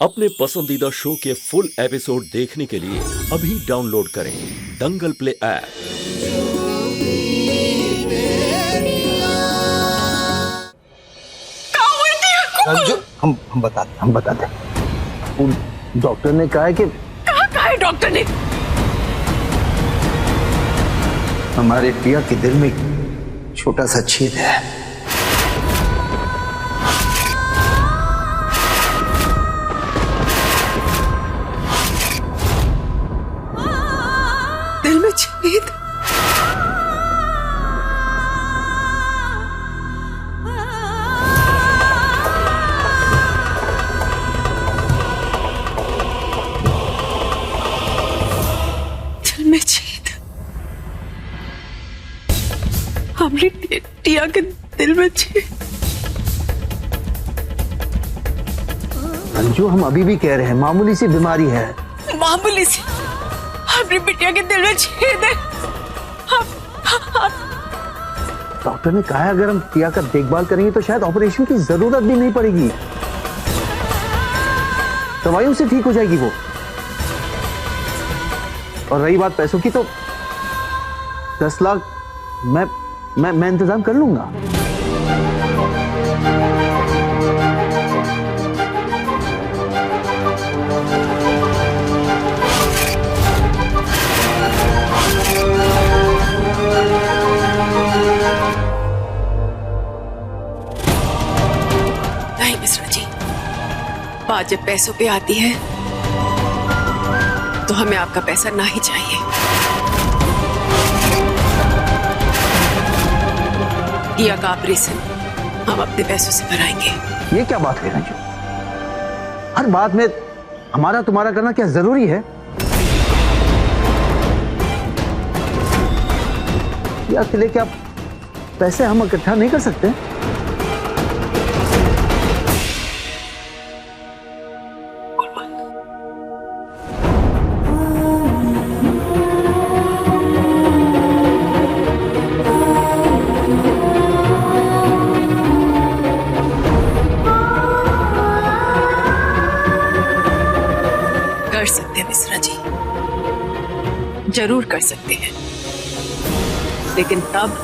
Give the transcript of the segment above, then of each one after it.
अपने पसंदीदा शो के फुल एपिसोड देखने के लिए अभी डाउनलोड करें दंगल प्ले ऐप। हम बताते डॉक्टर ने कहा है कि कहा है डॉक्टर ने? हमारे टिया के दिल में छोटा सा छेद है। दिल में छेद? दिल में छेद? हमने टिया के दिल में छेद? अंजू, हम अभी भी कह रहे हैं मामूली सी बीमारी है। मामूली सी? हमारी बिटिया के दिल में छेद है? डॉक्टर ने कहा है अगर हम टिया का देखभाल करेंगे तो शायद ऑपरेशन की जरूरत भी नहीं पड़ेगी, दवाइयों से ठीक हो जाएगी वो। और रही बात पैसों की, तो 10 लाख मैं इंतजाम कर लूंगा। नहीं मिश्रा जी, बात जब पैसों पे आती है तो हमें आपका पैसा ना ही चाहिए। टिया का ऑपरेशन हम अपने पैसों से कराएंगे। ये क्या बात है अंजू? हर बात में हमारा तुम्हारा करना क्या जरूरी है? या के लिए क्या पैसे हम इकट्ठा नहीं कर सकते? कर सकते हैं मिश्रा जी, जरूर कर सकते हैं, लेकिन तब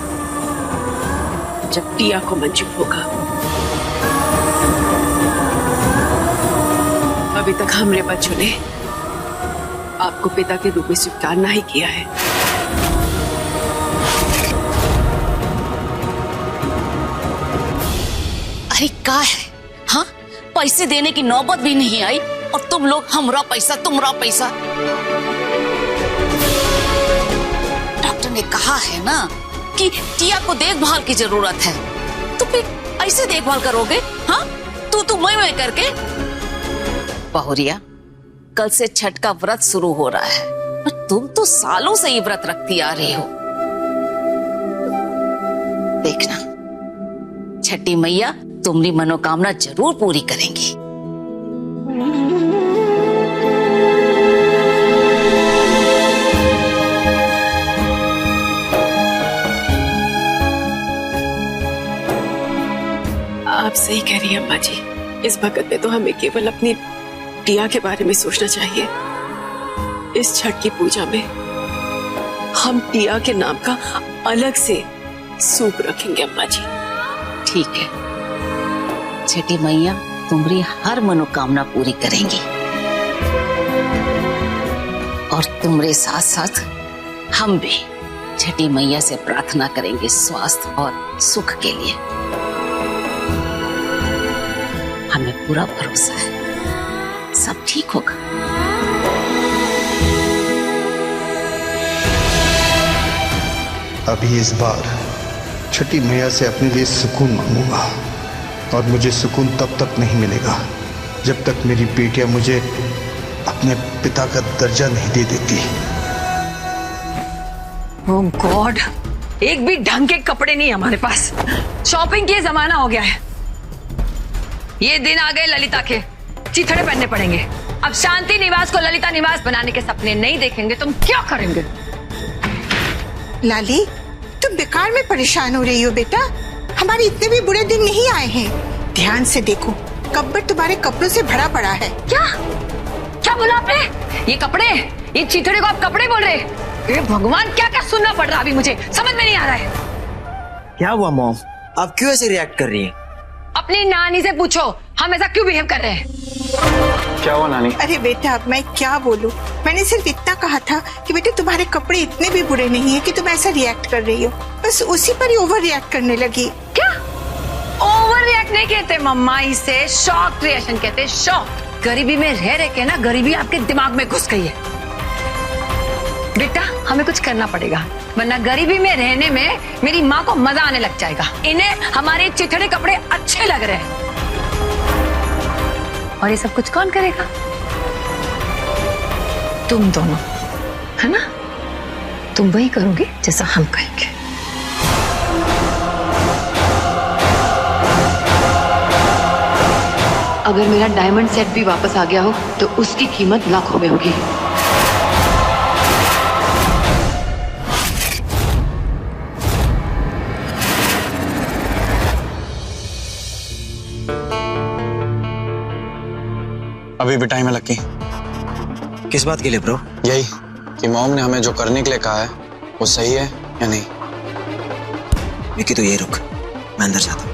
जब टिया को मंजूर होगा। अभी तक हमरे बच्चों ने आपको पिता के रूप में स्वीकार नहीं किया है। अरे क्या है? हाँ, पैसे देने की नौबत भी नहीं आई और तुम लोग हमरा पैसा तुमरा पैसा। डॉक्टर ने कहा है ना कि टिया को देखभाल की जरूरत है, तो फिर ऐसे देखभाल करोगे? हाँ, तू मैं करके। बहुरिया, कल से छठ का व्रत शुरू हो रहा है और तुम तो सालों से ये व्रत रखती आ रही हो। देखना, छठी मैया तुम्हारी मनोकामना जरूर पूरी करेंगी। आप सही कह रही हैं अम्मा जी, इस वक्त में तो हमें केवल अपनी टिया के बारे में सोचना चाहिए। इस छठ की पूजा में हम टिया के नाम का अलग से सूप रखेंगे अम्मा जी। ठीक है, छठी मैया तुम्हारी हर मनोकामना पूरी करेंगी और तुम्हारे साथ साथ हम भी छठी मैया से प्रार्थना करेंगे स्वास्थ्य और सुख के लिए। हमें पूरा भरोसा है सब ठीक होगा। अभी इस बार छठी मैया से अपने लिए सुकून मांगूंगा और मुझे सुकून तब तक नहीं मिलेगा जब तक मेरी बेटियां मुझे अपने पिता का दर्जा नहीं दे देती। ओह गॉड, एक भी ढंग के कपड़े नहीं हमारे पास। शॉपिंग के जमाना हो गया है। ये दिन आ गए ललिता के, चिथड़े पहनने पड़ेंगे। अब शांति निवास को ललिता निवास बनाने के सपने नहीं देखेंगे तुम क्या करेंगे? लाली, तुम बेकार में परेशान हो रही हो बेटा। हमारे इतने भी बुरे दिन नहीं आए हैं। ध्यान से देखो, कपबोर्ड तुम्हारे कपड़ों से भरा पड़ा है। क्या क्या बोला आपने? ये कपड़े, ये चीथड़े को आप कपड़े बोल रहे? हे भगवान, क्या क्या सुनना पड़ रहा अभी, मुझे समझ में नहीं आ रहा है। क्या हुआ मॉम, आप क्यों ऐसे रिएक्ट कर रही हैं? अपनी नानी से पूछो हम ऐसा क्यों बिहेव कर रहे हैं। क्या हुआ नानी? अरे बेटा, अब मैं क्या बोलूं? मैंने सिर्फ इतना कहा था कि बेटे तुम्हारे कपड़े इतने भी बुरे नहीं है कि तुम ऐसा रिएक्ट कर रही हो। बस उसी पर ही ओवर रिएक्ट करने लगी। क्या ओवर रिएक्ट नहीं कहते मम्मा, इसे शॉक रिएक्शन कहते। शॉक। गरीबी में रह रहे के ना गरीबी आपके दिमाग में घुस गई है बेटा। हमें कुछ करना पड़ेगा, वरना गरीबी में रहने में मेरी माँ को मजा आने लग जाएगा। इन्हें हमारे चिथड़े कपड़े अच्छे लग रहे हैं, और ये सब कुछ कौन करेगा? तुम दोनों, है ना? तुम वही करोगे जैसा हम कहेंगे। अगर मेरा डायमंड सेट भी वापस आ गया हो तो उसकी कीमत लाखों में होगी। अभी भी टाइम है लक्की। किस बात के लिए ब्रो? यही कि मॉम ने हमें जो करने के लिए कहा है वो सही है या नहीं। विकी तो यही रुक, मैं अंदर जाता हूँ।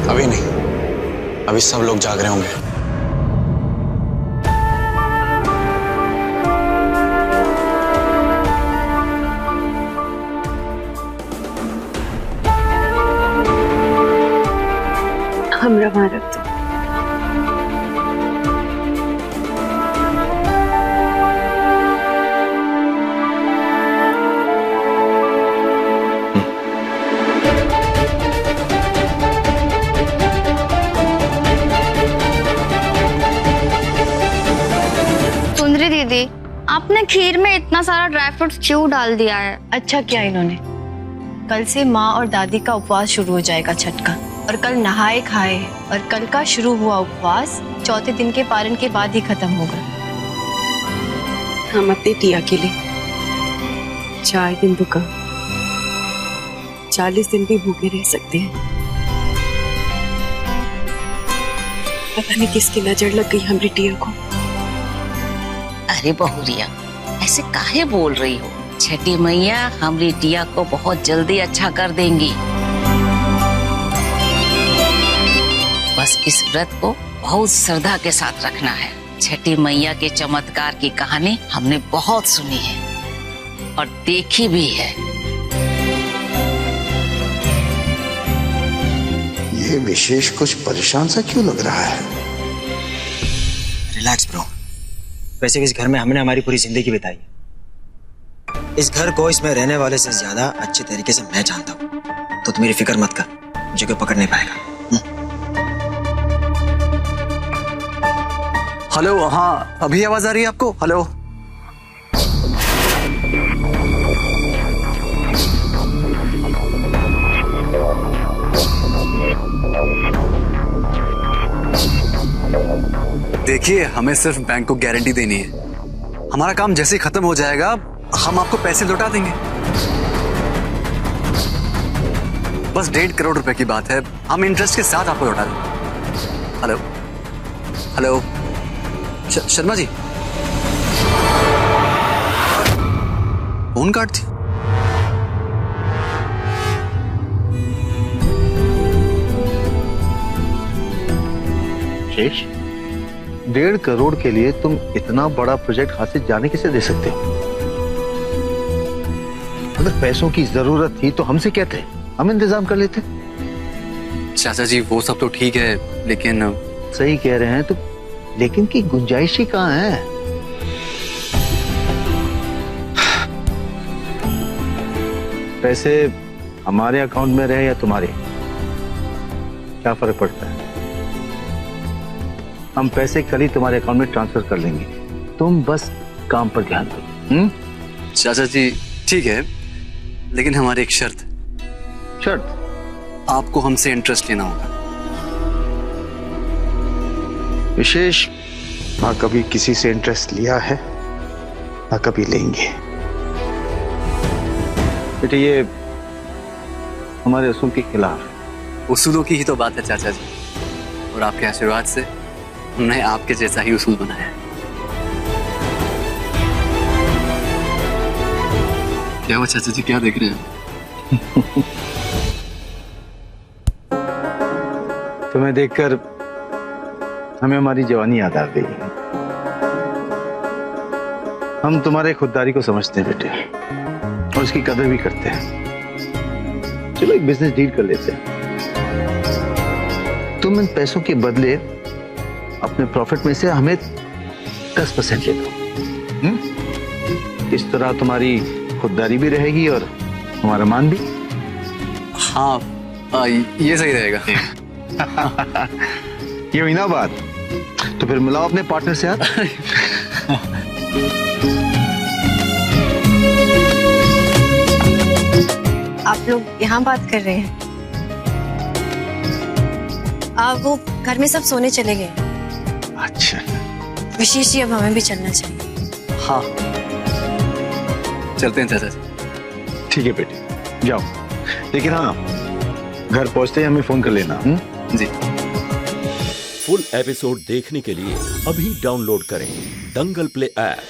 अभी नहीं, अभी सब लोग जाग रहे होंगे। हमरा वहां रख दो। सुंदरी दीदी, आपने खीर में इतना सारा ड्राई फ्रूट्स क्यों डाल दिया है? अच्छा किया इन्होंने। कल से माँ और दादी का उपवास शुरू हो जाएगा छठ का, और कल नहाए खाए, और कल का शुरू हुआ उपवास चौथे दिन के पारण के बाद ही खत्म होगा। हम अपनी टिया के लिए 4 दिन रुका, 40 दिन भी भूखे रह सकते हैं। पता नहीं किसकी नजर लग गई हमारी टिया को। अरे बहुरिया, ऐसे काहे बोल रही हो? छठी मैया हमारी टिया को बहुत जल्दी अच्छा कर देंगी। बस इस व्रत को बहुत श्रद्धा के साथ रखना है। छठी मैया के चमत्कार की कहानी हमने बहुत सुनी है और देखी भी है। ये विशेष कुछ परेशान सा क्यों लग रहा है? Relax bro. वैसे भी इस घर में हमने हमारी पूरी जिंदगी बिताई। इस घर को इसमें रहने वाले से ज्यादा अच्छे तरीके से मैं जानता हूँ, तो तुम मेरी फिक्र मत कर, मुझे कोई पकड़ नहीं पाएगा। हेलो, हाँ अभी आवाज आ रही है आपको? हेलो, देखिए हमें सिर्फ बैंक को गारंटी देनी है। हमारा काम जैसे ही खत्म हो जाएगा हम आपको पैसे लौटा देंगे। बस 1.5 करोड़ रुपए की बात है, हम इंटरेस्ट के साथ आपको लौटा देंगे। Hello hello, Sharma ji, phone card थी। शेष, 1.5 करोड़ के लिए तुम इतना बड़ा प्रोजेक्ट हाथ से जाने कैसे दे सकते हो? अगर पैसों की जरूरत थी तो हमसे कहते, हम इंतजाम कर लेते। चाचा जी वो सब तो ठीक है, लेकिन सही कह रहे हैं तो, लेकिन की गुंजाइश ही कहाँ है? पैसे हमारे अकाउंट में रहे या तुम्हारे, क्या फर्क पड़ता है? हम पैसे कल ही तुम्हारे अकाउंट में ट्रांसफर कर लेंगे, तुम बस काम पर ध्यान दो। चाचा जी ठीक है, लेकिन हमारी एक शर्त। शर्त? आपको हमसे इंटरेस्ट लेना होगा। विशेष ना कभी किसी से इंटरेस्ट लिया है ना कभी लेंगे। बेटे ये हमारे उसूल के खिलाफ। उसूलों की ही तो बात है चाचा जी। और आपके आशीर्वाद से हमने आपके जैसा ही उसूल बनाया है। क्या वो चाचा जी क्या देख रहे हैं? तुम्हें देखकर हमें हमारी जवानी याद आ गई। हम तुम्हारे खुददारी को समझते हैं बेटे, और उसकी कदर भी करते हैं। चलो एक बिजनेस डील कर लेते हैं। तुम इन पैसों के बदले अपने प्रॉफिट में से हमें 10% ले दो। इस तरह तुम्हारी खुददारी भी रहेगी और हमारा मान भी। हाँ, ये सही रहेगा। ये हुई ना बात, तो फिर मिलाओ अपने पार्टनर से हाथ। आप लोग यहाँ बात कर रहे हैं? वो घर में सब सोने चले गए। अच्छा, विशेष जी अब हमें भी चलना चाहिए। हाँ, चलते हैं चाचा जी। ठीक है बेटे, जाओ। लेकिन हाँ, घर पहुंचते ही हमें फोन कर लेना। जी। फुल एपिसोड देखने के लिए अभी डाउनलोड करें दंगल प्ले ऐप।